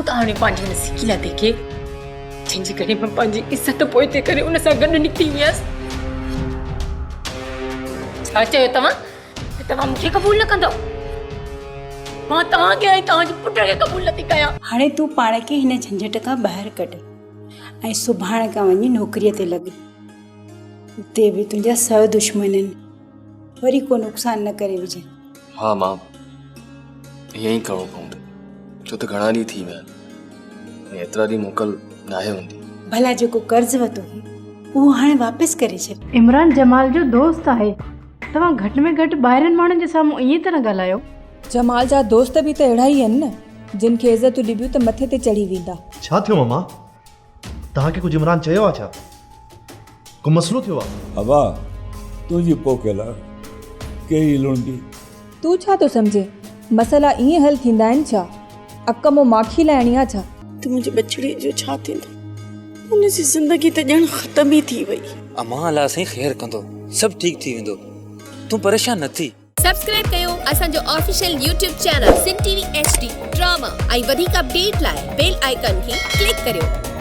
त हाणे पंहिंजी हुन सिकी लाइ देखे जंहिंजे करे मां पंहिंजी इज़त पोइते करे उन सां गॾु निकिती वियसि। छा चयो तव्हां? तव्हां मूंखे क़बूल न कंदव? मां तव्हांखे ऐं तव्हांजे पुट खे क़बूल नथी कयां। हाणे तूं पाण खे हिन झंझट खां ॿाहिरि कढ ऐं सुभाणे खां वञी नौकरीअ ते लॻ। उते बि तुंहिंजा सौ दुश्मन आहिनि, वरी को नुक़सान न करे विझनि। हाँ मां, ईअं ई करिणो पवंदो, छो त घणा ॾींहं थी विया आहिनि, एतिरा ॾींहं मोकल नाहे हूंदी। भला जेको कर्ज़ वरितो हुई उहो हाणे वापसि करे छॾ। इमरान जमाल जो दोस्त आहे, तव्हां घटि में घटि ॿाहिरनि माण्हुनि जे साम्हूं ईअं त न ॻाल्हायो। जमाल जा दोस्त बि त अहिड़ा ई आहिनि न, जिन खे इज़तूं ॾिबियूं त मथे ते चढ़ी वेंदा। छा थियो मम्मा? तव्हांखे कुझु इमरान चयो आहे छा? को मसलो थियो आहे? अबा तुंहिंजी पोकियल कहिड़ी लुणंदी? तूं छा थो सम्झे? मसइला ईअं हल थींदा आहिनि छा? अक मां माखी लाइणी आहे छा? त मुंहिंजे बछड़े जो छा थींदो? हुनजी ज़िंदगी त ॼण ख़तम ई थी वई। अमां अलाह साईं ख़ैर कंदो, सभु ठीक थी वेंदो, तूं परेशान न थी। सब्सक्राइब कयो असांजो official YouTube channel Sindh TV HD drama ऐं वधीक अपडेट लाइ बेल आइकन खे क्लिक करियो।